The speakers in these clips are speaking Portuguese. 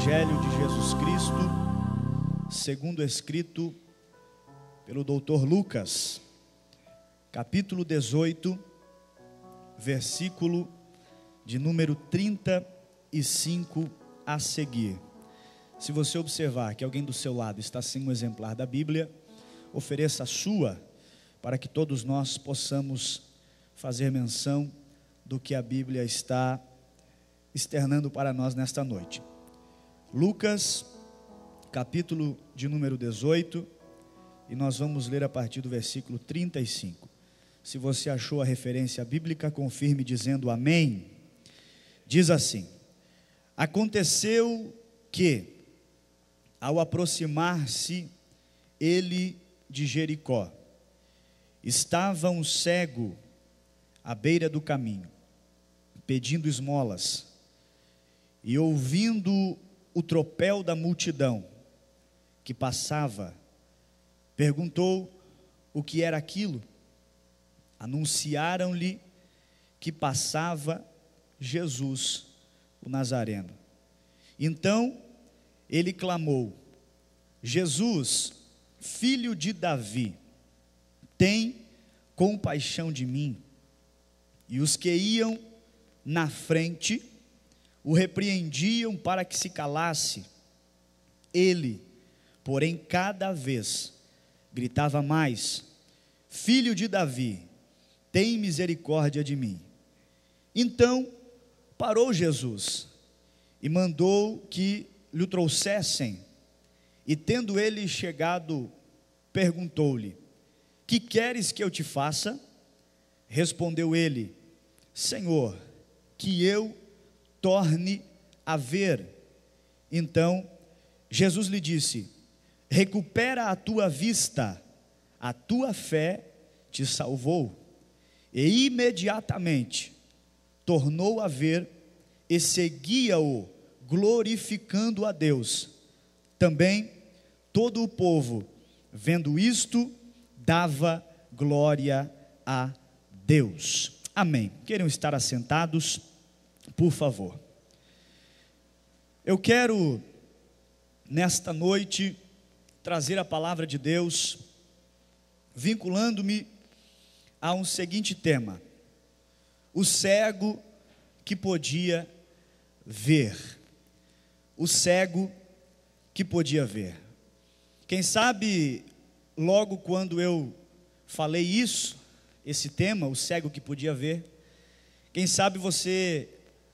Evangelho de Jesus Cristo, segundo escrito pelo doutor Lucas, capítulo 18, versículo de número 35 a seguir. Se você observar que alguém do seu lado está sem um exemplar da Bíblia, ofereça a sua, para que todos nós possamos fazer menção do que a Bíblia está externando para nós nesta noite. Lucas, capítulo de número 18, e nós vamos ler a partir do versículo 35. Se você achou a referência bíblica, confirme dizendo amém. Diz assim: aconteceu que, ao aproximar-se ele de Jericó, estava um cego à beira do caminho, pedindo esmolas, e ouvindo o tropel da multidão que passava, perguntou o que era aquilo. Anunciaram-lhe que passava Jesus, o Nazareno. Então ele clamou: Jesus, filho de Davi, tem compaixão de mim. E os que iam na frente o repreendiam para que se calasse. Ele, porém, cada vez gritava mais: Filho de Davi, tem misericórdia de mim. Então parou Jesus e mandou que lhe trouxessem. E tendo ele chegado, perguntou-lhe: que queres que eu te faça? Respondeu ele: Senhor, que eu torne a ver. Então Jesus lhe disse: recupera a tua vista, a tua fé te salvou. E imediatamente tornou a ver e seguia-o, glorificando a Deus. Também todo o povo, vendo isto, dava glória a Deus. Amém. Queiram estar assentados, por favor. Eu quero, nesta noite, trazer a palavra de Deus, vinculando-me a um seguinte tema: o cego que podia ver. O cego que podia ver. Quem sabe, logo quando eu falei isso, esse tema, o cego que podia ver, quem sabe você,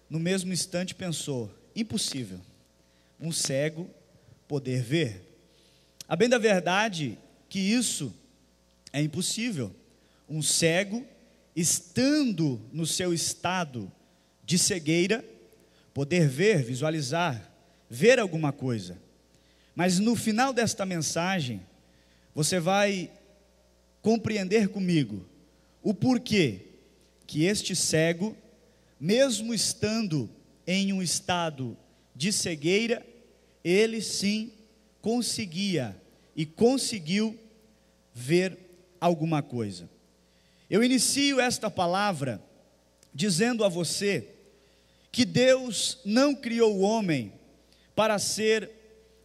no mesmo instante, pensou: impossível, um cego poder ver. A bem da verdade que isso é impossível. Um cego, estando no seu estado de cegueira, poder ver, visualizar, ver alguma coisa. Mas no final desta mensagem, você vai compreender comigo o porquê que este cego, mesmo estando em um estado de cegueira, ele sim conseguia e conseguiu ver alguma coisa. Eu inicio esta palavra dizendo a você que Deus não criou o homem para ser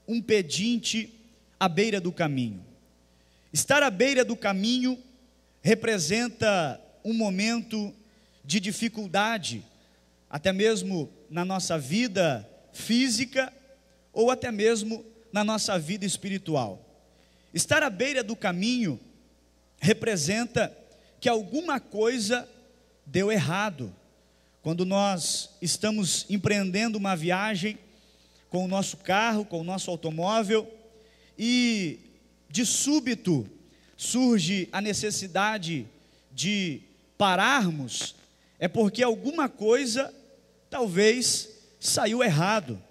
um pedinte à beira do caminho. Estar à beira do caminho representa um momento de dificuldade, até mesmo na nossa vida física ou até mesmo na nossa vida espiritual. Estar à beira do caminho representa que alguma coisa deu errado. Quando nós estamos empreendendo uma viagem com o nosso carro, com o nosso automóvel, e de súbito surge a necessidade de pararmos, é porque alguma coisa talvez saiu errado.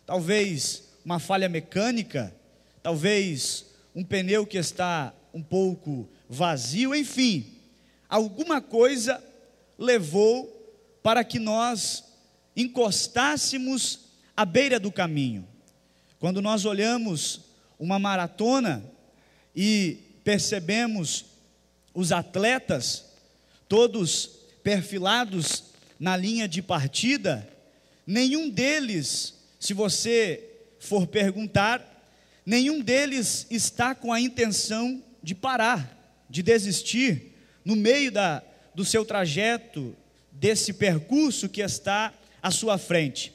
Talvez uma falha mecânica, talvez um pneu que está um pouco vazio, enfim, alguma coisa levou para que nós encostássemos à beira do caminho. Quando nós olhamos uma maratona e percebemos os atletas, todos perfilados na linha de partida, nenhum deles, se você for perguntar, nenhum deles está com a intenção de parar, de desistir, no meio do seu trajeto, desse percurso que está à sua frente.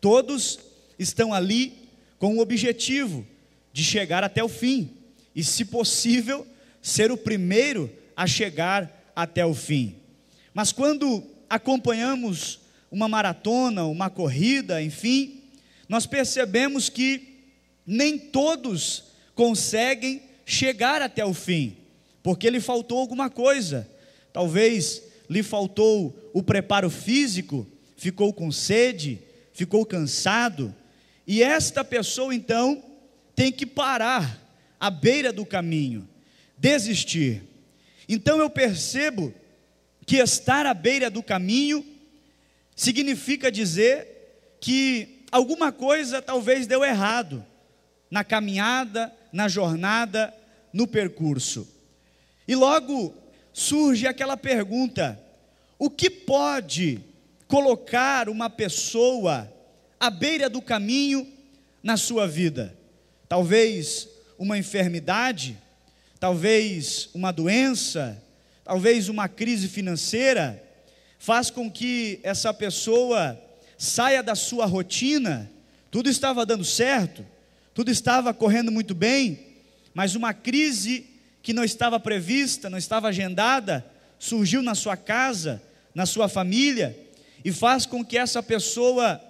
Todos estão ali com o objetivo de chegar até o fim, e se possível, ser o primeiro a chegar até o fim. Mas quando acompanhamos uma maratona, uma corrida, enfim, nós percebemos que nem todos conseguem chegar até o fim, porque lhe faltou alguma coisa. Talvez lhe faltou o preparo físico, ficou com sede, ficou cansado, e esta pessoa então tem que parar à beira do caminho, desistir. Então eu percebo que estar à beira do caminho significa dizer que alguma coisa talvez deu errado na caminhada, na jornada, no percurso. E logo surge aquela pergunta: o que pode colocar uma pessoa à beira do caminho na sua vida? Talvez uma enfermidade, talvez uma doença, talvez uma crise financeira, faz com que essa pessoa saia da sua rotina. Tudo estava dando certo, tudo estava correndo muito bem, mas uma crise que não estava prevista, não estava agendada, surgiu na sua casa, na sua família, e faz com que essa pessoa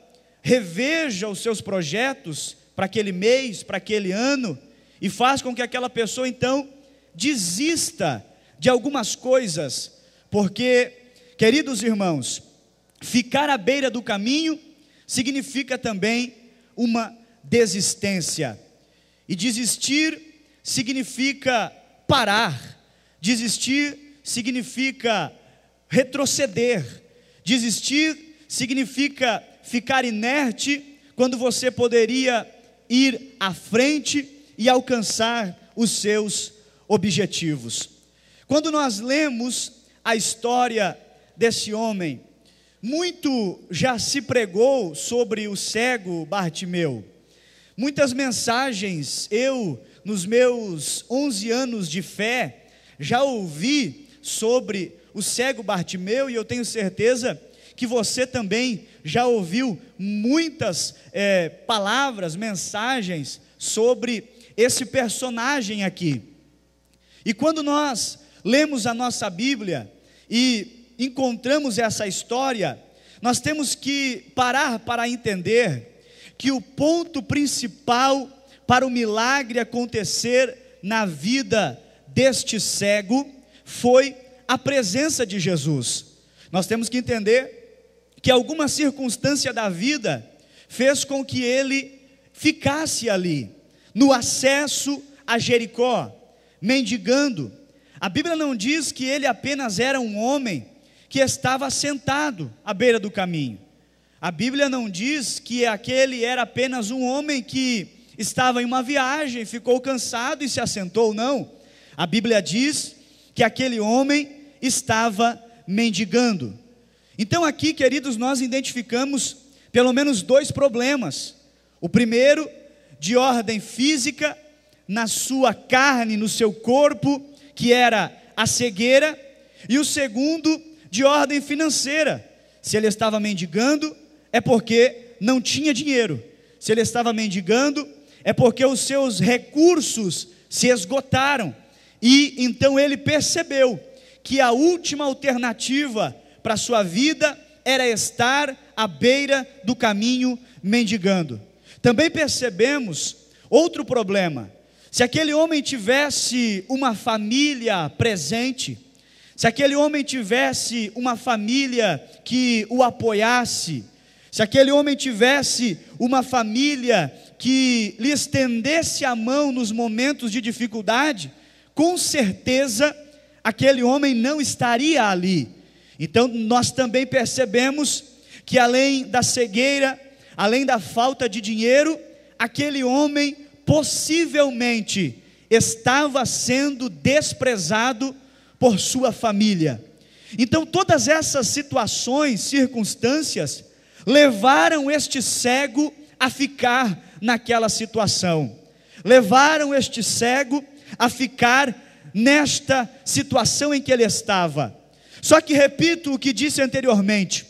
reveja os seus projetos para aquele mês, para aquele ano, e faz com que aquela pessoa então desista de algumas coisas, porque, queridos irmãos, ficar à beira do caminho significa também uma desistência, e desistir significa parar, desistir significa retroceder, desistir significa ficar inerte quando você poderia ir à frente e alcançar os seus objetivos. Quando nós lemos a história desse homem, muito já se pregou sobre o cego Bartimeu. Muitas mensagens eu, nos meus 11 anos de fé, já ouvi sobre o cego Bartimeu, e eu tenho certeza que você também já ouviu muitas palavras, mensagens sobre esse personagem aqui. E quando nós lemos a nossa Bíblia e encontramos essa história, nós temos que parar para entender que o ponto principal para o milagre acontecer na vida deste cego foi a presença de Jesus. Nós temos que entender que alguma circunstância da vida fez com que ele ficasse ali, no acesso a Jericó, mendigando. A Bíblia não diz que ele apenas era um homem que estava sentado à beira do caminho. A Bíblia não diz que aquele era apenas um homem que estava em uma viagem, ficou cansado e se assentou, não. A Bíblia diz que aquele homem estava mendigando. Então aqui, queridos, nós identificamos pelo menos dois problemas. O primeiro, de ordem física, na sua carne, no seu corpo, que era a cegueira, e o segundo, de ordem financeira. Se ele estava mendigando, é porque não tinha dinheiro. Se ele estava mendigando, é porque os seus recursos se esgotaram, e então ele percebeu que a última alternativa para a sua vida era estar à beira do caminho mendigando. Também percebemos outro problema. Se aquele homem tivesse uma família presente, se aquele homem tivesse uma família que o apoiasse, se aquele homem tivesse uma família que lhe estendesse a mão nos momentos de dificuldade, com certeza aquele homem não estaria ali. Então nós também percebemos que além da cegueira, além da falta de dinheiro, aquele homem possivelmente estava sendo desprezado por sua família. Então todas essas situações, circunstâncias, levaram este cego a ficar naquela situação. Levaram este cego a ficar nesta situação em que ele estava. Só que repito o que disse anteriormente,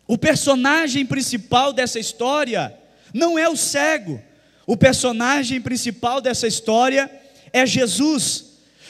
o personagem principal dessa história não é o cego, o personagem principal dessa história é Jesus,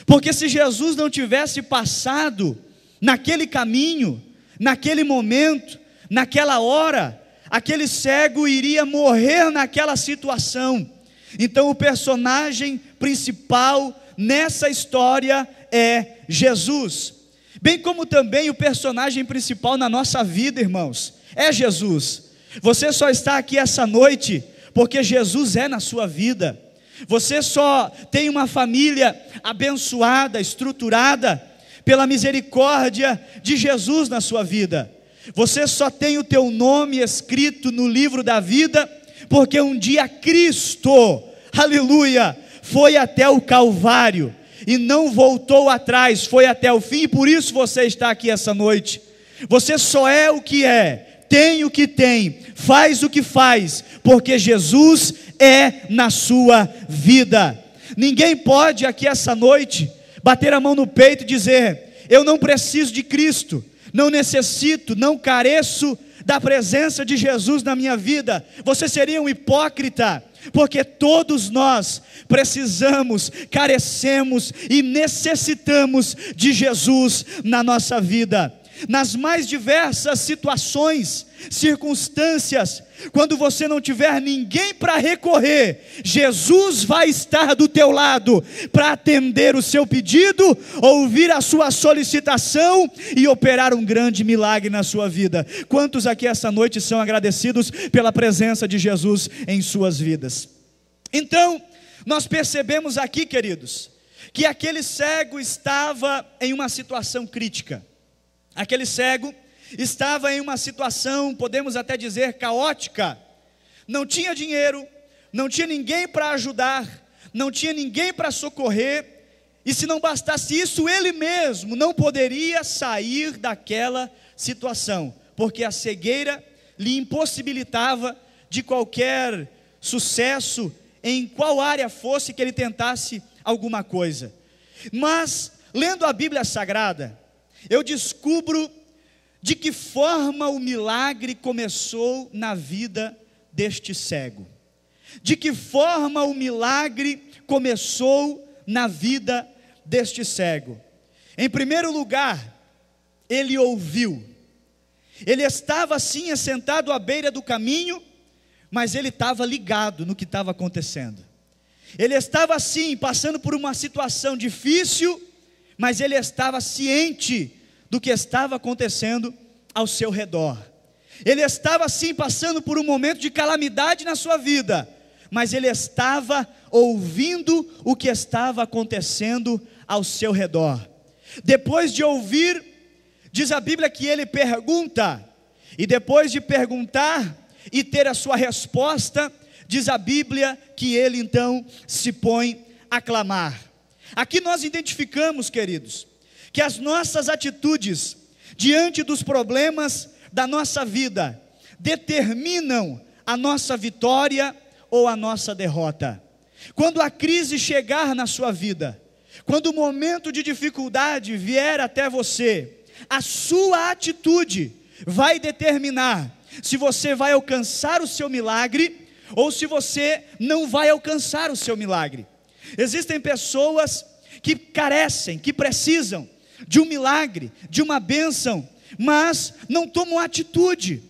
porque se Jesus não tivesse passado naquele caminho, naquele momento, naquela hora, aquele cego iria morrer naquela situação. Então o personagem principal nessa história é Jesus, bem como também o personagem principal na nossa vida, irmãos, é Jesus. Você só está aqui essa noite porque Jesus é na sua vida. Você só tem uma família abençoada, estruturada pela misericórdia de Jesus na sua vida. Você só tem o teu nome escrito no livro da vida porque um dia Cristo, aleluia, foi até o Calvário e não voltou atrás, foi até o fim, e por isso você está aqui essa noite. Você só é o que é, tem o que tem, faz o que faz, porque Jesus é na sua vida. Ninguém pode aqui essa noite bater a mão no peito e dizer: eu não preciso de Cristo, não necessito, não careço da presença de Jesus na minha vida. Você seria um hipócrita, porque todos nós precisamos, carecemos e necessitamos de Jesus na nossa vida. Nas mais diversas situações, circunstâncias, quando você não tiver ninguém para recorrer, Jesus vai estar do teu lado para atender o seu pedido, ouvir a sua solicitação e operar um grande milagre na sua vida. Quantos aqui essa noite são agradecidos pela presença de Jesus em suas vidas? Então, nós percebemos aqui, queridos, que aquele cego estava em uma situação crítica. Aquele cego estava em uma situação, podemos até dizer, caótica. Não tinha dinheiro, não tinha ninguém para ajudar, não tinha ninguém para socorrer, e se não bastasse isso, ele mesmo não poderia sair daquela situação, porque a cegueira lhe impossibilitava de qualquer sucesso em qual área fosse que ele tentasse alguma coisa. Mas, lendo a Bíblia Sagrada, eu descubro de que forma o milagre começou na vida deste cego. De que forma o milagre começou na vida deste cego. Em primeiro lugar, ele ouviu. Ele estava assim assentado à beira do caminho, mas ele estava ligado no que estava acontecendo. Ele estava assim, passando por uma situação difícil, mas ele estava ciente do que estava acontecendo ao seu redor. Ele estava assim passando por um momento de calamidade na sua vida, mas ele estava ouvindo o que estava acontecendo ao seu redor. Depois de ouvir, diz a Bíblia que ele pergunta, e depois de perguntar e ter a sua resposta, diz a Bíblia que ele então se põe a clamar. Aqui nós identificamos, queridos, que as nossas atitudes diante dos problemas da nossa vida determinam a nossa vitória ou a nossa derrota. Quando a crise chegar na sua vida, quando o momento de dificuldade vier até você, a sua atitude vai determinar se você vai alcançar o seu milagre ou se você não vai alcançar o seu milagre. Existem pessoas que carecem, que precisam de um milagre, de uma bênção, mas não tomam atitude,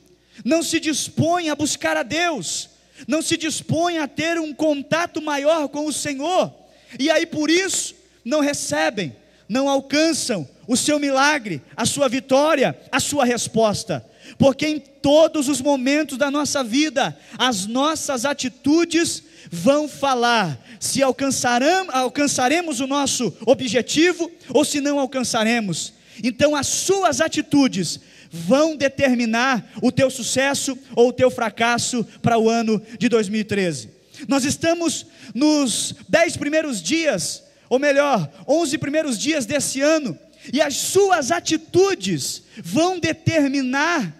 não se dispõem a buscar a Deus, não se dispõem a ter um contato maior com o Senhor, e aí por isso não recebem, não alcançam o seu milagre, a sua vitória, a sua resposta, porque em todos os momentos da nossa vida, as nossas atitudes vão falar se alcançaremos o nosso objetivo ou se não alcançaremos. Então as suas atitudes vão determinar o teu sucesso ou o teu fracasso para o ano de 2013. Nós estamos nos 10 primeiros dias, ou melhor, 11 primeiros dias desse ano, e as suas atitudes vão determinar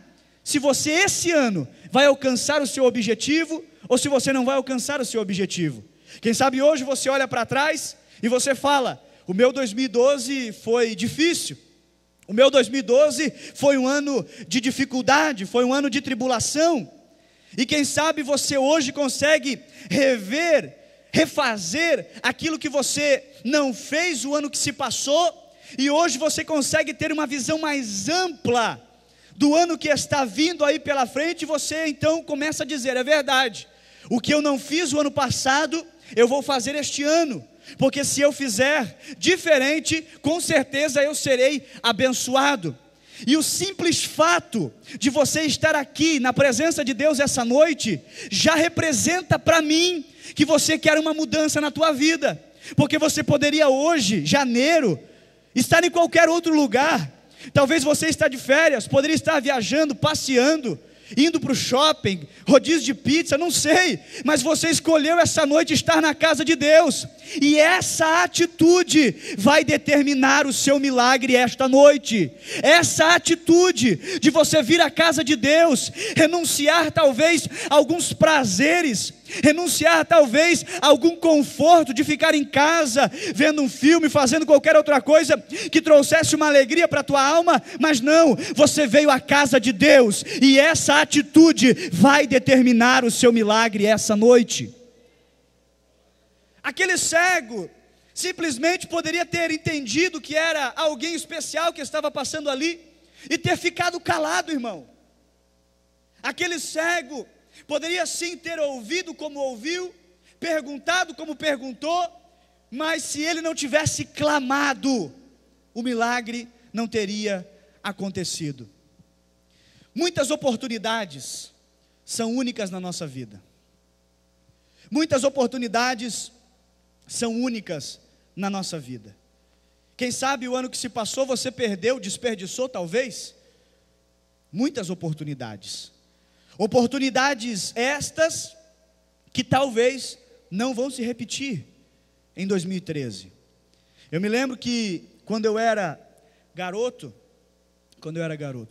se você esse ano vai alcançar o seu objetivo ou se você não vai alcançar o seu objetivo. Quem sabe hoje você olha para trás e você fala: o meu 2012 foi difícil, o meu 2012 foi um ano de dificuldade, foi um ano de tribulação. E quem sabe você hoje consegue refazer aquilo que você não fez o ano que se passou, e hoje você consegue ter uma visão mais ampla do ano que está vindo aí pela frente, e você então começa a dizer: é verdade, o que eu não fiz o ano passado, eu vou fazer este ano, porque se eu fizer diferente, com certeza eu serei abençoado. E o simples fato de você estar aqui na presença de Deus essa noite, já representa para mim que você quer uma mudança na tua vida, porque você poderia hoje, janeiro, estar em qualquer outro lugar. Talvez você está de férias, poderia estar viajando, passeando, indo para o shopping, rodízio de pizza, não sei, mas você escolheu essa noite estar na casa de Deus, e essa atitude vai determinar o seu milagre esta noite. Essa atitude de você vir à casa de Deus, renunciar talvez a alguns prazeres, renunciar talvez a algum conforto de ficar em casa, vendo um filme, fazendo qualquer outra coisa que trouxesse uma alegria para a tua alma, mas não, você veio à casa de Deus, e essa atitude vai determinar o seu milagre essa noite. Aquele cego simplesmente poderia ter entendido que era alguém especial que estava passando ali, e ter ficado calado, irmão. Aquele cego poderia sim ter ouvido como ouviu, perguntado como perguntou, mas se ele não tivesse clamado, o milagre não teria acontecido. Muitas oportunidades são únicas na nossa vida. Muitas oportunidades são únicas na nossa vida. Quem sabe o ano que se passou você perdeu, desperdiçou talvez muitas oportunidades. Oportunidades estas que talvez não vão se repetir em 2013. Eu me lembro que quando eu era garoto,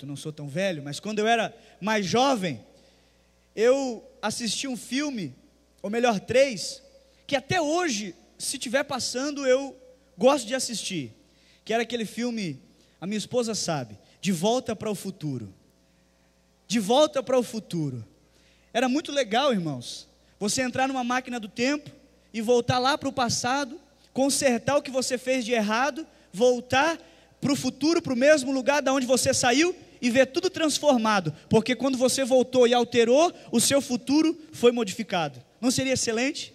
não sou tão velho, mas quando eu era mais jovem, eu assisti um filme, ou melhor 3, que até hoje, se estiver passando, eu gosto de assistir, que era aquele filme, a minha esposa sabe, De Volta para o Futuro. De Volta para o Futuro. Era muito legal, irmãos, você entrar numa máquina do tempo e voltar lá para o passado, consertar o que você fez de errado, voltar para o futuro, para o mesmo lugar da onde você saiu, e ver tudo transformado, porque quando você voltou e alterou, o seu futuro foi modificado. Não seria excelente?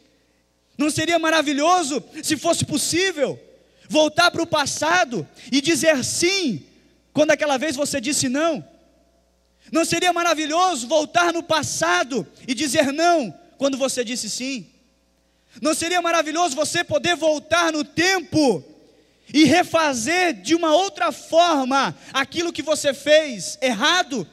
Não seria maravilhoso, se fosse possível, voltar para o passado e dizer sim, quando aquela vez você disse não? Não seria maravilhoso voltar no passado e dizer não, quando você disse sim? Não seria maravilhoso você poder voltar no tempo e refazer de uma outra forma aquilo que você fez errado?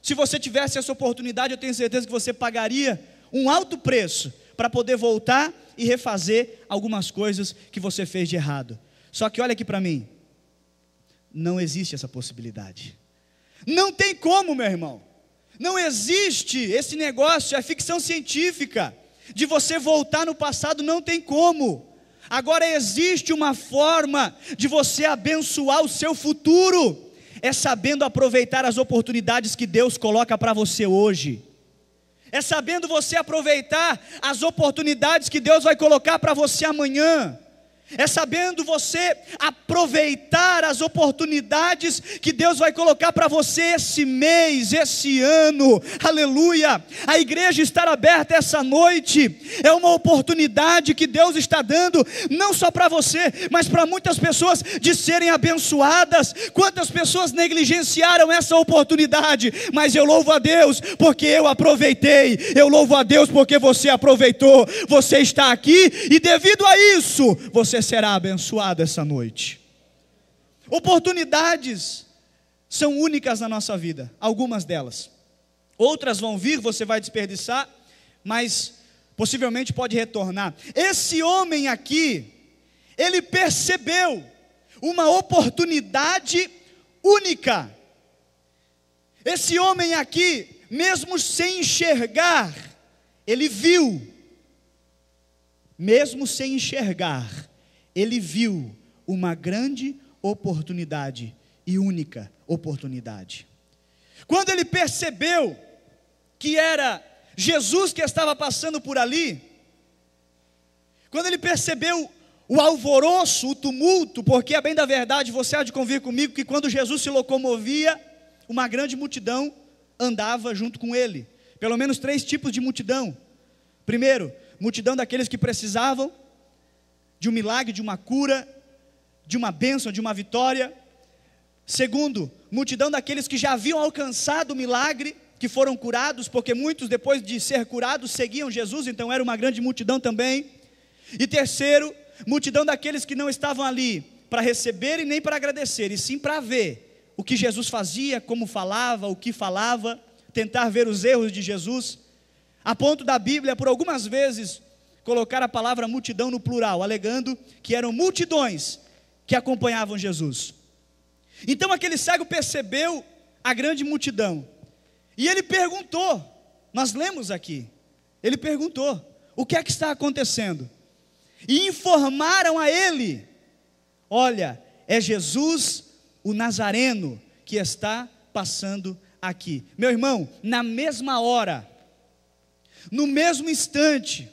Se você tivesse essa oportunidade, eu tenho certeza que você pagaria um alto preço para poder voltar e refazer algumas coisas que você fez de errado. Só que olha aqui para mim, não existe essa possibilidade. Não tem como, meu irmão. Não existe esse negócio, é ficção científica, de você voltar no passado, não tem como. Agora existe uma forma de você abençoar o seu futuro, é sabendo aproveitar as oportunidades que Deus coloca para você hoje. É sabendo você aproveitar as oportunidades que Deus vai colocar para você amanhã. É sabendo você aproveitar as oportunidades que Deus vai colocar para você esse mês, esse ano, aleluia. A igreja estar aberta essa noite é uma oportunidade que Deus está dando, não só para você, mas para muitas pessoas de serem abençoadas. Quantas pessoas negligenciaram essa oportunidade, mas eu louvo a Deus porque eu aproveitei, eu louvo a Deus porque você aproveitou, você está aqui e devido a isso, você será abençoado essa noite. Oportunidades são únicas na nossa vida, algumas delas. Outras vão vir, você vai desperdiçar, mas possivelmente pode retornar. Esse homem aqui, ele percebeu uma oportunidade única. Esse homem aqui, mesmo sem enxergar, ele viu, mesmo sem enxergar, ele viu uma grande oportunidade e única oportunidade. Quando ele percebeu que era Jesus que estava passando por ali, quando ele percebeu o alvoroço, o tumulto, porque a bem da verdade você há de convir comigo que quando Jesus se locomovia, uma grande multidão andava junto com ele. Pelo menos 3 tipos de multidão. Primeiro, multidão daqueles que precisavam de um milagre, de uma cura, de uma bênção, de uma vitória. Segundo, multidão daqueles que já haviam alcançado o milagre, que foram curados, porque muitos depois de ser curados seguiam Jesus, então era uma grande multidão também. E terceiro, multidão daqueles que não estavam ali para receber e nem para agradecer, e sim para ver o que Jesus fazia, como falava, o que falava, tentar ver os erros de Jesus, a ponto da Bíblia, por algumas vezes, colocar a palavra multidão no plural, alegando que eram multidões que acompanhavam Jesus. Então aquele cego percebeu a grande multidão, e ele perguntou, nós lemos aqui, ele perguntou, o que é que está acontecendo? E informaram a ele, olha, é Jesus o Nazareno que está passando aqui. Meu irmão, na mesma hora, no mesmo instante,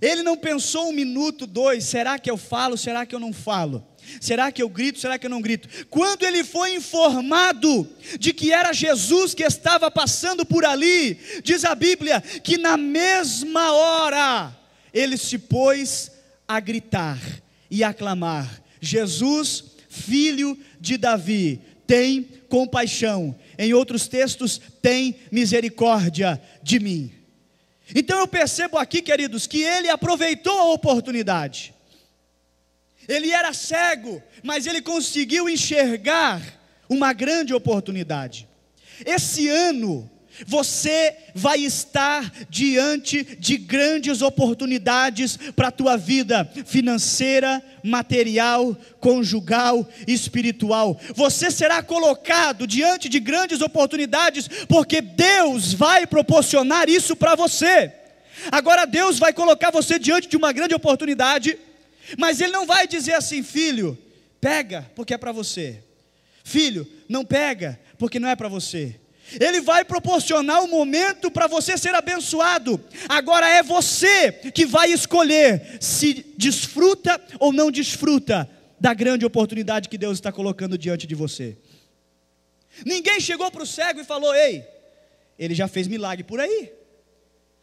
ele não pensou 1 minuto, 2, será que eu falo, será que eu não falo? Será que eu grito, será que eu não grito? Quando ele foi informado de que era Jesus que estava passando por ali, diz a Bíblia, que na mesma hora, ele se pôs a gritar e a clamar, Jesus, filho de Davi, tem compaixão. Em outros textos, tem misericórdia de mim. Então eu percebo aqui, queridos, que ele aproveitou a oportunidade. Ele era cego, mas ele conseguiu enxergar uma grande oportunidade. Esse ano, você vai estar diante de grandes oportunidades para a tua vida financeira, material, conjugal, espiritual. Você será colocado diante de grandes oportunidades, porque Deus vai proporcionar isso para você. Agora Deus vai colocar você diante de uma grande oportunidade, mas Ele não vai dizer assim, filho, pega porque é para você. Filho, não pega porque não é para você. Ele vai proporcionar um momento para você ser abençoado. Agora é você que vai escolher se desfruta ou não desfruta da grande oportunidade que Deus está colocando diante de você. Ninguém chegou para o cego e falou, ei, ele já fez milagre por aí,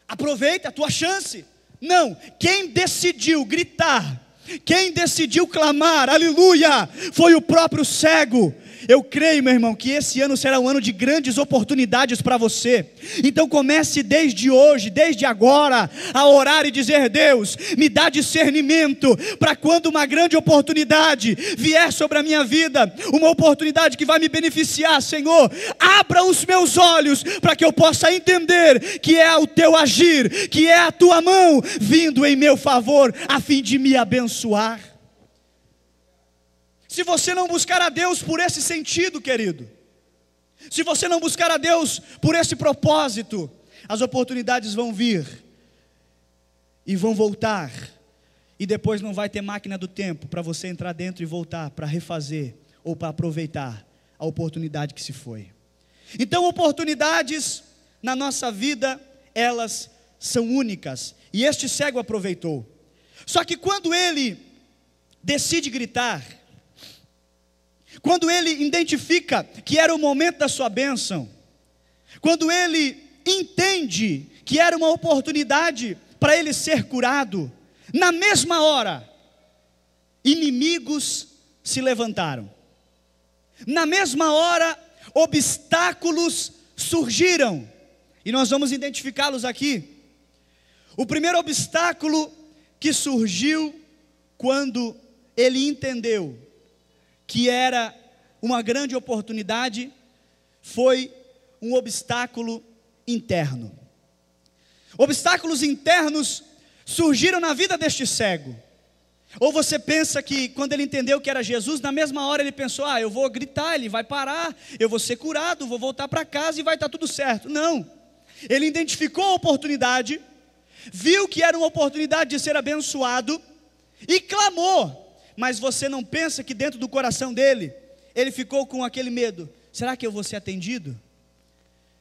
aproveita a tua chance. Não, quem decidiu gritar, quem decidiu clamar, aleluia, foi o próprio cego. Eu creio, meu irmão, que esse ano será um ano de grandes oportunidades para você. Então comece desde hoje, desde agora, a orar e dizer, Deus, me dá discernimento, para quando uma grande oportunidade vier sobre a minha vida, uma oportunidade que vai me beneficiar, Senhor, abra os meus olhos, para que eu possa entender que é o teu agir, que é a tua mão, vindo em meu favor, a fim de me abençoar. Se você não buscar a Deus por esse sentido, querido, se você não buscar a Deus por esse propósito, as oportunidades vão vir e vão voltar, e depois não vai ter máquina do tempo para você entrar dentro e voltar para refazer ou para aproveitar a oportunidade que se foi. Então oportunidades na nossa vida, elas são únicas, e este cego aproveitou. Só que quando ele decide gritar, quando ele identifica que era o momento da sua bênção, quando ele entende que era uma oportunidade para ele ser curado, na mesma hora, inimigos se levantaram. Na mesma hora, obstáculos surgiram, e nós vamos identificá-los aqui. O primeiro obstáculo que surgiu quando ele entendeu que era uma grande oportunidade, foi um obstáculo interno. Obstáculos internos surgiram na vida deste cego. Ou você pensa que quando ele entendeu que era Jesus, na mesma hora ele pensou, eu vou gritar, ele vai parar, eu vou ser curado, vou voltar para casa e vai estar tudo certo. Não, ele identificou a oportunidade, viu que era uma oportunidade de ser abençoado e clamou. Mas você não pensa que dentro do coração dele, ele ficou com aquele medo: será que eu vou ser atendido?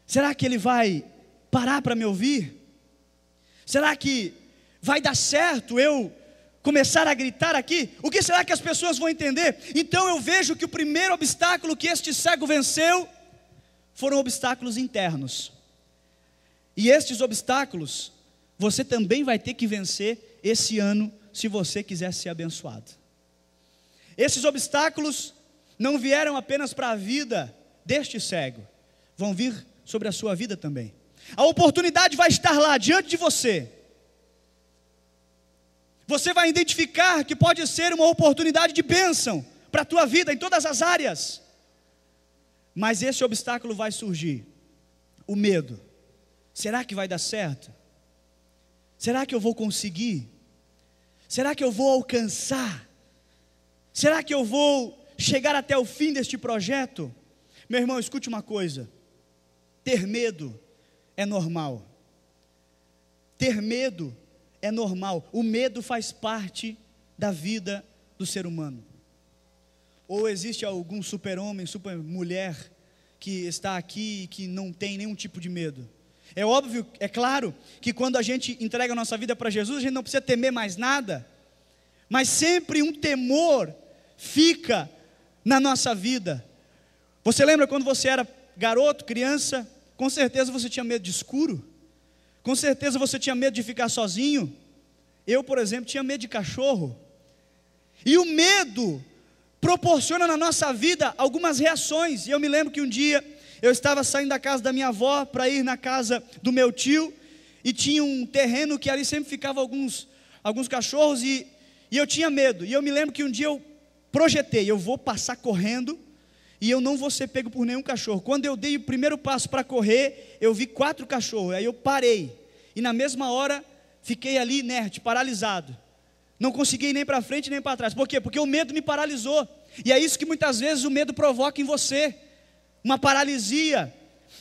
Será que ele vai parar para me ouvir? Será que vai dar certo eu começar a gritar aqui? O que será que as pessoas vão entender? Então eu vejo que o primeiro obstáculo que este cego venceu foram obstáculos internos. E estes obstáculos você também vai ter que vencer esse ano, se você quiser ser abençoado. Esses obstáculos não vieram apenas para a vida deste cego, vão vir sobre a sua vida também. A oportunidade vai estar lá diante de você. Você vai identificar que pode ser uma oportunidade de bênção para a tua vida em todas as áreas. Mas esse obstáculo vai surgir. O medo. Será que vai dar certo? Será que eu vou conseguir? Será que eu vou alcançar? Será que eu vou chegar até o fim deste projeto? Meu irmão, escute uma coisa. Ter medo é normal. Ter medo é normal. O medo faz parte da vida do ser humano. Ou existe algum super-homem, super-mulher que está aqui e que não tem nenhum tipo de medo? É óbvio, é claro, que quando a gente entrega a nossa vida para Jesus, a gente não precisa temer mais nada. Mas sempre um temor fica na nossa vida. Você lembra quando você era garoto, criança? Com certeza você tinha medo de escuro. Com certeza você tinha medo de ficar sozinho. Eu, por exemplo, tinha medo de cachorro. E o medo proporciona na nossa vida algumas reações. E eu me lembro que um dia eu estava saindo da casa da minha avó para ir na casa do meu tio, e tinha um terreno que ali sempre ficavam alguns cachorros, e eu tinha medo. E eu me lembro que um dia eu projetei: eu vou passar correndo e eu não vou ser pego por nenhum cachorro. Quando eu dei o primeiro passo para correr, eu vi 4 cachorros. Aí eu parei, e na mesma hora fiquei ali inerte, paralisado. Não consegui ir nem para frente nem para trás. Por quê? Porque o medo me paralisou. E é isso que muitas vezes o medo provoca em você, uma paralisia.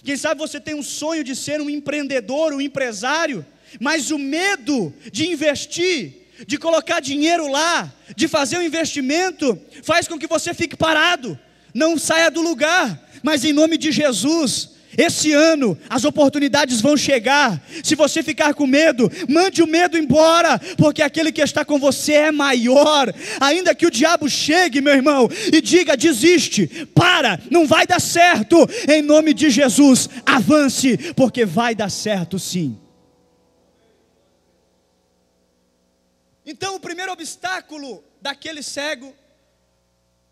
Quem sabe você tem um sonho de ser um empreendedor, um empresário, mas o medo de investir, de colocar dinheiro lá, de fazer um investimento, faz com que você fique parado, não saia do lugar. Mas em nome de Jesus, esse ano as oportunidades vão chegar. Se você ficar com medo, mande o medo embora, porque aquele que está com você é maior. Ainda que o diabo chegue, meu irmão, e diga: desiste, para, não vai dar certo. Em nome de Jesus, avance, porque vai dar certo sim. Então o primeiro obstáculo daquele cego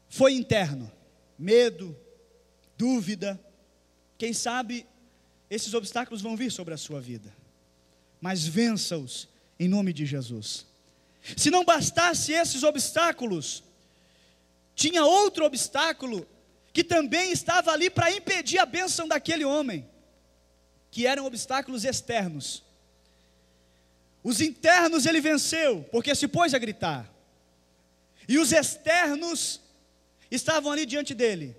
foi interno: medo, dúvida. Quem sabe esses obstáculos vão vir sobre a sua vida, mas vença-os em nome de Jesus. Se não bastasse esses obstáculos, tinha outro obstáculo que também estava ali para impedir a bênção daquele homem, que eram obstáculos externos. Os internos ele venceu, porque se pôs a gritar, e os externos estavam ali diante dele.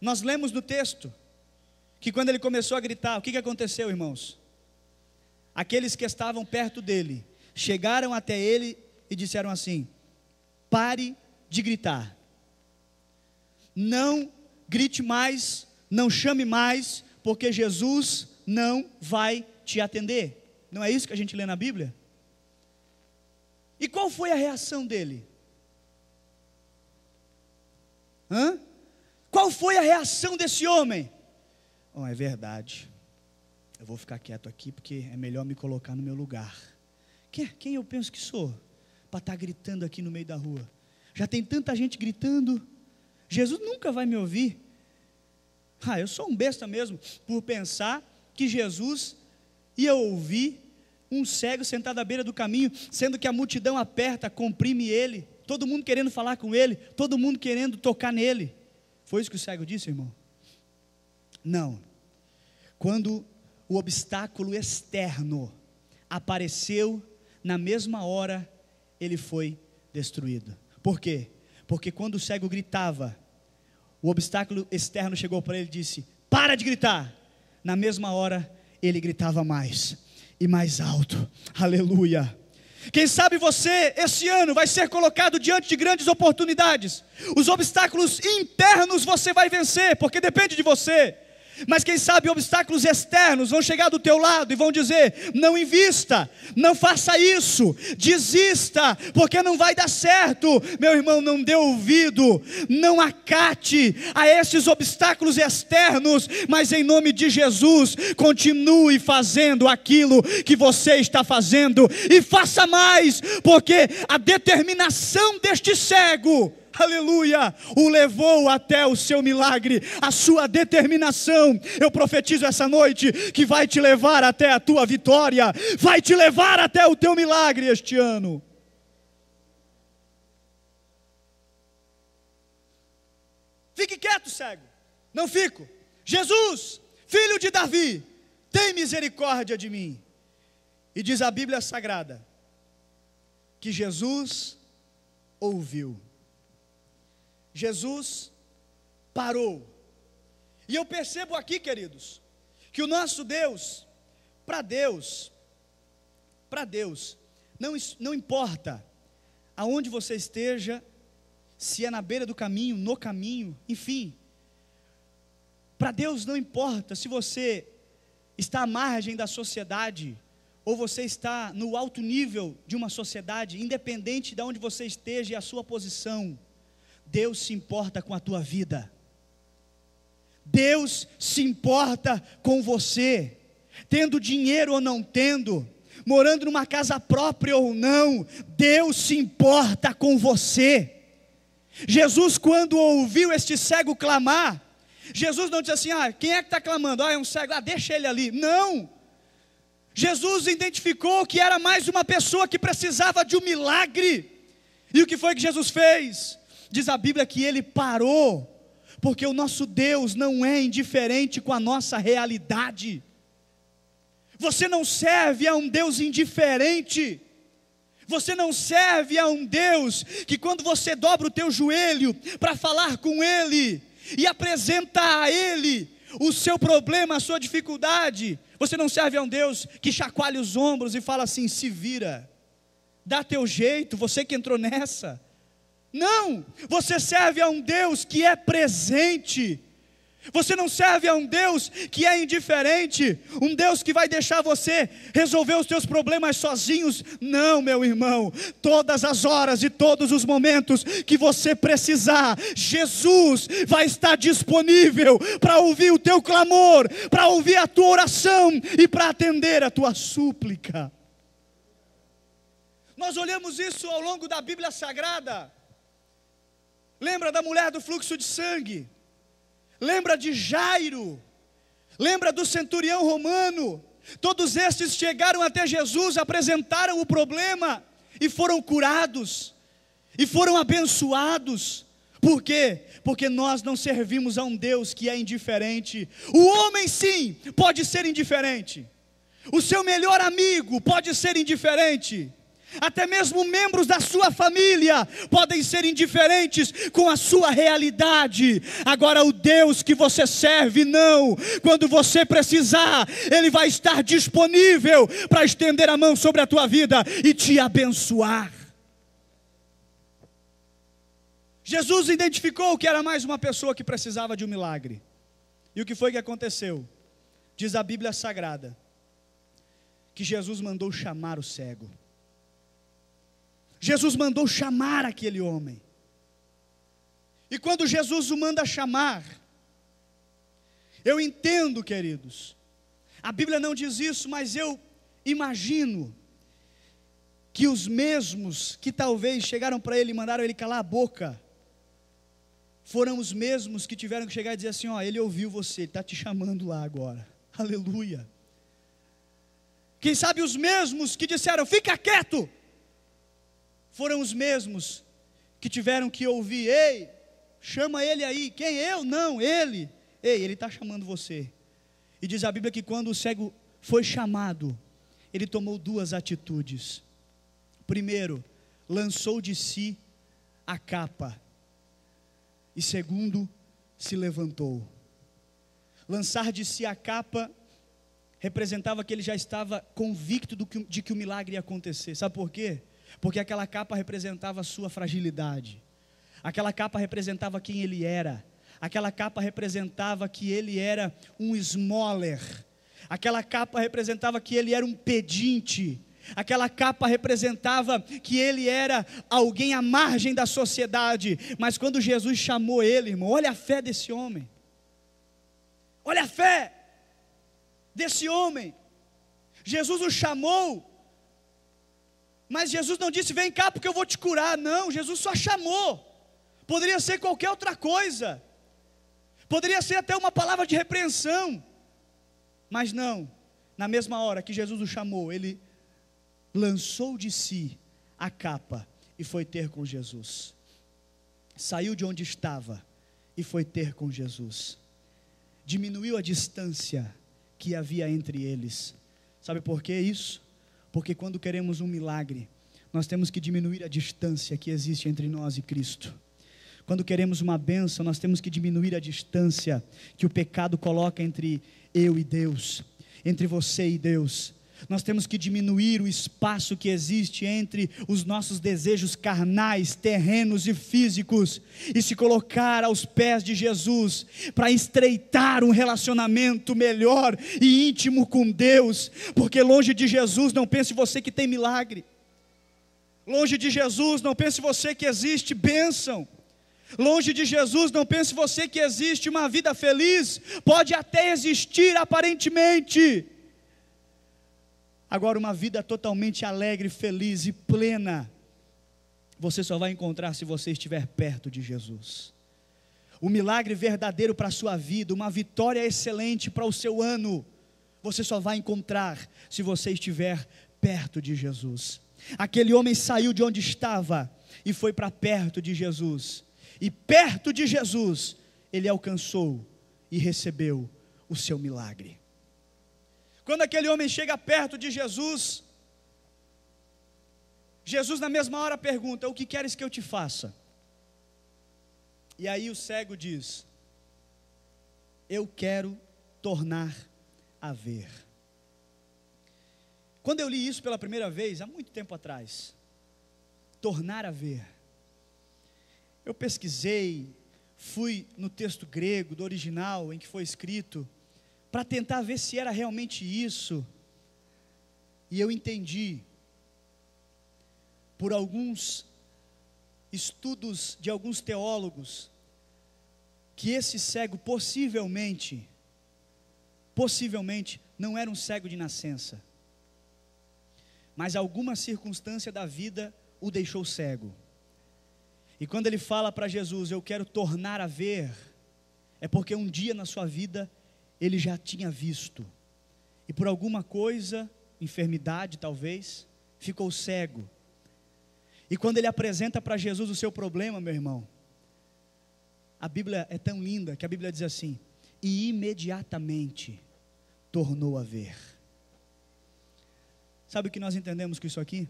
Nós lemos no texto que quando ele começou a gritar, o que aconteceu, irmãos? Aqueles que estavam perto dele chegaram até ele e disseram assim: pare de gritar, não grite mais, não chame mais, porque Jesus não vai te atender. Não é isso que a gente lê na Bíblia? E qual foi a reação dele? Qual foi a reação desse homem? Oh, é verdade, eu vou ficar quieto aqui, porque é melhor me colocar no meu lugar. Quem eu penso que sou para estar gritando aqui no meio da rua? Já tem tanta gente gritando, Jesus nunca vai me ouvir. Eu sou um besta mesmo, por pensar que Jesus ia ouvir um cego sentado à beira do caminho, sendo que a multidão aperta, comprime ele, todo mundo querendo falar com ele, todo mundo querendo tocar nele. Foi isso que o cego disse, irmão? Não. Quando o obstáculo externo apareceu, na mesma hora ele foi destruído. Por quê? Porque quando o cego gritava, o obstáculo externo chegou para ele e disse: para de gritar. Na mesma hora ele gritava mais. e mais alto. Aleluia. Quem sabe você, esse ano, vai ser colocado diante de grandes oportunidades. Os obstáculos internos você vai vencer, porque depende de você. Mas quem sabe obstáculos externos vão chegar do teu lado e vão dizer: não invista, não faça isso, desista, porque não vai dar certo. Meu irmão, não dê ouvido, não acate a esses obstáculos externos, mas em nome de Jesus, continue fazendo aquilo que você está fazendo, e faça mais, porque a determinação deste cego, aleluia, o levou até o seu milagre. A sua determinação, eu profetizo essa noite, que vai te levar até a tua vitória, vai te levar até o teu milagre este ano. Fique quieto, cego. Não fico. Jesus, filho de Davi, tem misericórdia de mim. E diz a Bíblia Sagrada que Jesus ouviu. Jesus parou. E eu percebo aqui, queridos, que o nosso Deus, para Deus, não importa aonde você esteja, se é na beira do caminho, no caminho, enfim, para Deus não importa se você está à margem da sociedade, ou você está no alto nível de uma sociedade, independente de onde você esteja e a sua posição, Deus se importa com a tua vida. Deus se importa com você, tendo dinheiro ou não tendo, morando numa casa própria ou não, Deus se importa com você. Jesus, quando ouviu este cego clamar, Jesus não disse assim: quem é que está clamando? É um cego, deixa ele ali. Não, Jesus identificou que era mais uma pessoa que precisava de um milagre. E o que foi que Jesus fez? Diz a Bíblia que ele parou, porque o nosso Deus não é indiferente com a nossa realidade. Você não serve a um Deus indiferente. Você não serve a um Deus que, quando você dobra o teu joelho para falar com Ele e apresenta a Ele o seu problema, a sua dificuldade, você não serve a um Deus que chacoalha os ombros e fala assim: se vira, dá teu jeito, você que entrou nessa. Não, você serve a um Deus que é presente. Você não serve a um Deus que é indiferente, um Deus que vai deixar você resolver os teus problemas sozinhos. Não, meu irmão, todas as horas e todos os momentos que você precisar, Jesus vai estar disponível para ouvir o teu clamor, para ouvir a tua oração e para atender a tua súplica. Nós olhamos isso ao longo da Bíblia Sagrada. Lembra da mulher do fluxo de sangue? Lembra de Jairo? Lembra do centurião romano? Todos estes chegaram até Jesus, apresentaram o problema e foram curados, e foram abençoados. Por quê? Porque nós não servimos a um Deus que é indiferente. O homem sim, pode ser indiferente. O seu melhor amigo pode ser indiferente. Até mesmo membros da sua família podem ser indiferentes com a sua realidade. Agora o Deus que você serve, não. Quando você precisar, Ele vai estar disponível para estender a mão sobre a tua vida e te abençoar. Jesus identificou que era mais uma pessoa que precisava de um milagre. E o que foi que aconteceu? Diz a Bíblia Sagrada que Jesus mandou chamar o cego. Jesus mandou chamar aquele homem. E quando Jesus o manda chamar, eu entendo, queridos, a Bíblia não diz isso, mas eu imagino que os mesmos que talvez chegaram para ele e mandaram ele calar a boca, foram os mesmos que tiveram que chegar e dizer assim: ele ouviu você, ele está te chamando lá agora. Aleluia. Quem sabe os mesmos que disseram: fica quieto, foram os mesmos que tiveram que ouvir: ei, chama ele aí. Quem? Eu? Não, ele. Ei, ele está chamando você. E diz a Bíblia que quando o cego foi chamado, ele tomou duas atitudes. Primeiro, lançou de si a capa. E segundo, se levantou. Lançar de si a capa representava que ele já estava convicto de que o milagre ia acontecer. Sabe por quê? Porque aquela capa representava a sua fragilidade. Aquela capa representava quem ele era. Aquela capa representava que ele era um esmoler. Aquela capa representava que ele era um pedinte. Aquela capa representava que ele era alguém à margem da sociedade. Mas quando Jesus chamou ele, irmão, olha a fé desse homem. Olha a fé desse homem. Jesus o chamou, mas Jesus não disse: vem cá porque eu vou te curar. Não, Jesus só chamou. Poderia ser qualquer outra coisa, poderia ser até uma palavra de repreensão, mas não. Na mesma hora que Jesus o chamou, ele lançou de si a capa e foi ter com Jesus. Saiu de onde estava e foi ter com Jesus. Diminuiu a distância que havia entre eles. Sabe por que isso? Porque quando queremos um milagre, nós temos que diminuir a distância que existe entre nós e Cristo. Quando queremos uma bênção, nós temos que diminuir a distância que o pecado coloca entre eu e Deus, entre você e Deus. Nós temos que diminuir o espaço que existe entre os nossos desejos carnais, terrenos e físicos, e se colocar aos pés de Jesus, para estreitar um relacionamento melhor e íntimo com Deus, porque longe de Jesus, não pense você que tem milagre, longe de Jesus, não pense você que existe bênção, longe de Jesus, não pense você que existe uma vida feliz. Pode até existir aparentemente, agora uma vida totalmente alegre, feliz e plena, você só vai encontrar se você estiver perto de Jesus. O milagre verdadeiro para a sua vida, uma vitória excelente para o seu ano, você só vai encontrar se você estiver perto de Jesus. Aquele homem saiu de onde estava e foi para perto de Jesus, e perto de Jesus ele alcançou e recebeu o seu milagre. Quando aquele homem chega perto de Jesus, Jesus na mesma hora pergunta: o que queres que eu te faça? E aí o cego diz: eu quero tornar a ver. Quando eu li isso pela primeira vez, há muito tempo atrás, tornar a ver, eu pesquisei, fui no texto grego, do original, em que foi escrito, para tentar ver se era realmente isso, e eu entendi, por alguns estudos de alguns teólogos, que esse cego possivelmente, não era um cego de nascença, mas alguma circunstância da vida o deixou cego, e quando ele fala para Jesus: eu quero tornar a ver, é porque um dia na sua vida, ele já tinha visto, e por alguma coisa, enfermidade talvez, ficou cego. E quando ele apresenta para Jesus o seu problema, meu irmão, a Bíblia é tão linda, que a Bíblia diz assim: e imediatamente tornou a ver. Sabe o que nós entendemos com isso aqui?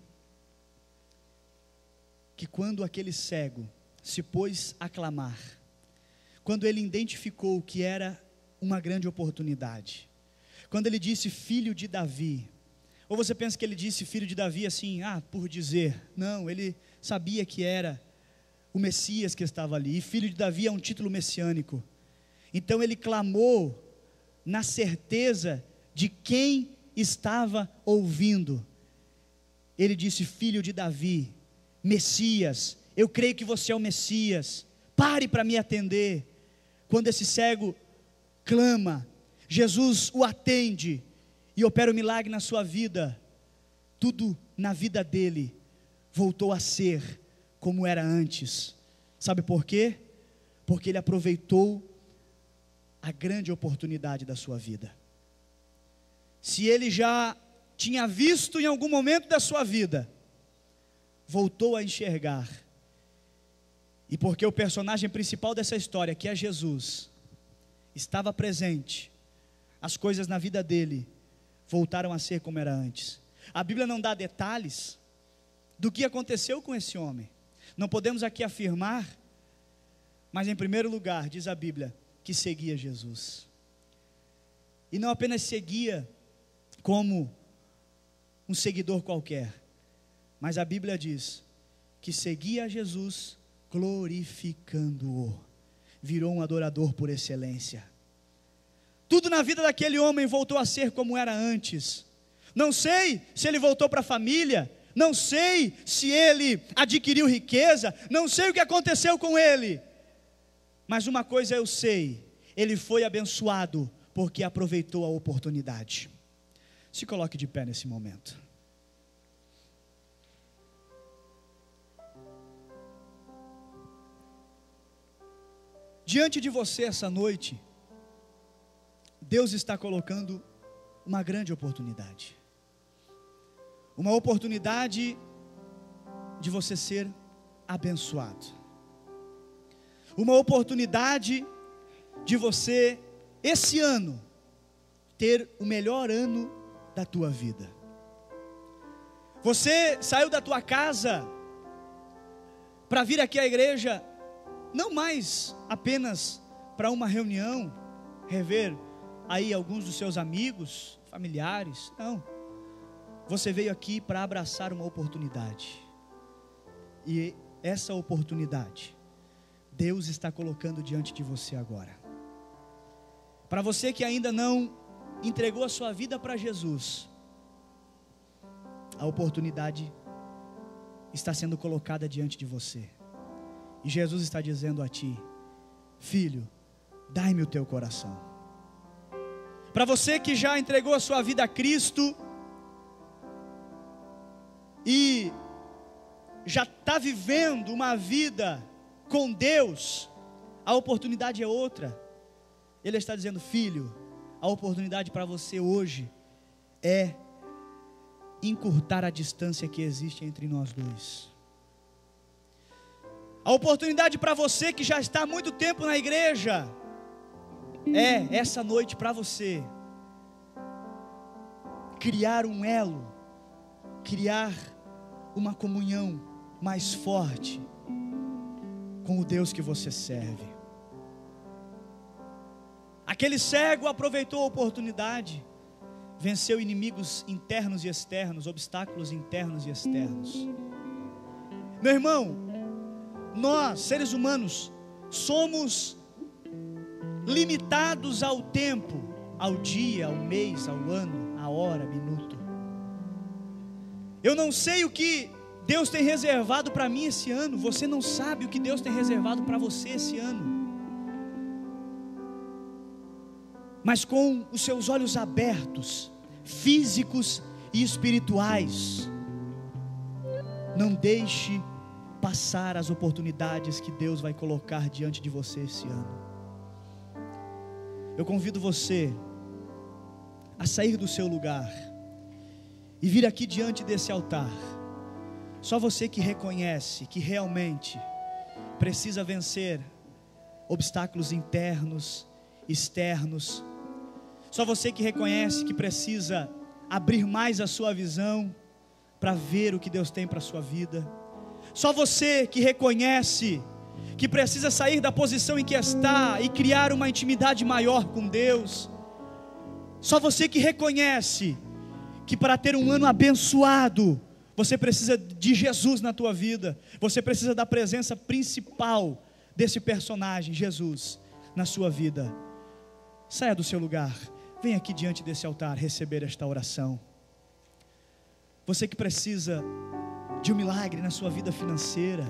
Que quando aquele cego se pôs a clamar, quando ele identificou que era uma grande oportunidade, quando ele disse filho de Davi, ou você pensa que ele disse filho de Davi assim, por dizer? Não, ele sabia que era o Messias que estava ali, e filho de Davi é um título messiânico. Então ele clamou na certeza de quem estava ouvindo. Ele disse: filho de Davi, Messias, eu creio que você é o Messias, pare para me atender. Quando esse cego clama, Jesus o atende e opera um milagre na sua vida. Tudo na vida dele voltou a ser como era antes. Sabe por quê? Porque ele aproveitou a grande oportunidade da sua vida. Se ele já tinha visto em algum momento da sua vida, voltou a enxergar. E porque o personagem principal dessa história, que é Jesus, estava presente, as coisas na vida dele voltaram a ser como era antes. A Bíblia não dá detalhes do que aconteceu com esse homem. Não podemos aqui afirmar, mas em primeiro lugar, diz a Bíblia, que seguia Jesus. E não apenas seguia, como um seguidor qualquer, mas a Bíblia diz que seguia a Jesus glorificando-o, virou um adorador por excelência. Tudo na vida daquele homem voltou a ser como era antes. Não sei se ele voltou para a família, não sei se ele adquiriu riqueza, não sei o que aconteceu com ele, mas uma coisa eu sei: ele foi abençoado porque aproveitou a oportunidade. Se coloque de pé nesse momento. Diante de você essa noite, Deus está colocando uma grande oportunidade. Uma oportunidade de você ser abençoado. Uma oportunidade de você, esse ano, ter o melhor ano da tua vida. Você saiu da tua casa para vir aqui à igreja, não mais apenas para uma reunião, rever aí alguns dos seus amigos, familiares, não. Você veio aqui para abraçar uma oportunidade, e essa oportunidade, Deus está colocando diante de você agora. Para você que ainda não entregou a sua vida para Jesus, a oportunidade está sendo colocada diante de você, e Jesus está dizendo a ti: filho, dai-me o teu coração. Para você que já entregou a sua vida a Cristo, e já está vivendo uma vida com Deus, a oportunidade é outra. Ele está dizendo: filho, a oportunidade para você hoje é encurtar a distância que existe entre nós dois. A oportunidade para você que já está há muito tempo na igreja, é essa noite para você criar um elo, criar uma comunhão mais forte com o Deus que você serve. Aquele cego aproveitou a oportunidade, venceu inimigos internos e externos, obstáculos internos e externos. Meu irmão, nós, seres humanos, somos limitados ao tempo, ao dia, ao mês, ao ano, à hora, minuto. Eu não sei o que Deus tem reservado para mim esse ano. Você não sabe o que Deus tem reservado para você esse ano. Mas com os seus olhos abertos, físicos e espirituais, não deixe passar as oportunidades que Deus vai colocar diante de você esse ano. Eu convido você a sair do seu lugar e vir aqui diante desse altar. Só você que reconhece que realmente precisa vencer obstáculos internos, externos. Só você que reconhece que precisa abrir mais a sua visão para ver o que Deus tem para a sua vida. Só você que reconhece que precisa sair da posição em que está e criar uma intimidade maior com Deus. Só você que reconhece que para ter um ano abençoado, você precisa de Jesus na tua vida. Você precisa da presença principal desse personagem, Jesus, na sua vida. Saia do seu lugar, venha aqui diante desse altar receber esta oração. Você que precisa de um milagre na sua vida financeira,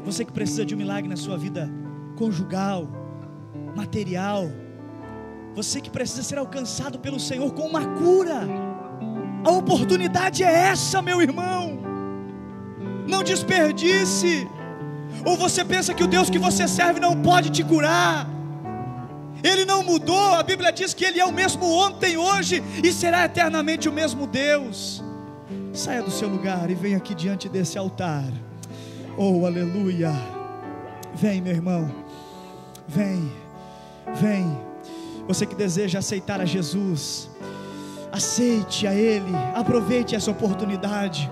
você que precisa de um milagre na sua vida conjugal, material, você que precisa ser alcançado pelo Senhor com uma cura, a oportunidade é essa, meu irmão. Não desperdice. Ou você pensa que o Deus que você serve não pode te curar? Ele não mudou. A Bíblia diz que Ele é o mesmo ontem, hoje e será eternamente o mesmo Deus. Saia do seu lugar e venha aqui diante desse altar. Oh, aleluia. Vem, meu irmão. Vem, vem. Você que deseja aceitar a Jesus, aceite a Ele, aproveite essa oportunidade.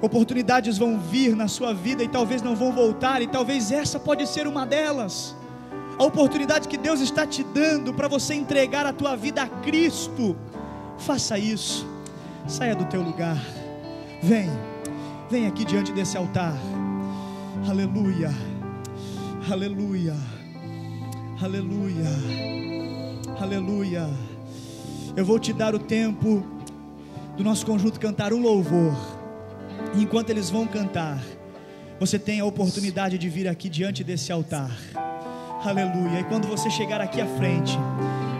Oportunidades vão vir na sua vida e talvez não vão voltar, e talvez essa pode ser uma delas. A oportunidade que Deus está te dando para você entregar a tua vida a Cristo, Faça isso. Saia do teu lugar. Vem aqui diante desse altar. Aleluia. Aleluia. Aleluia. Aleluia. Eu vou te dar o tempo do nosso conjunto cantar um louvor. E enquanto eles vão cantar, você tem a oportunidade de vir aqui diante desse altar. Aleluia. E quando você chegar aqui à frente,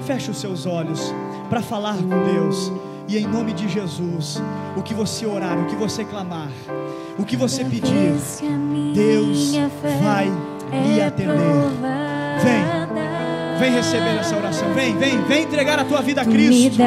feche os seus olhos para falar com Deus. E em nome de Jesus, o que você orar, o que você clamar, o que você pedir, Deus vai lhe atender. Vem receber essa oração. Vem entregar a tua vida a Cristo.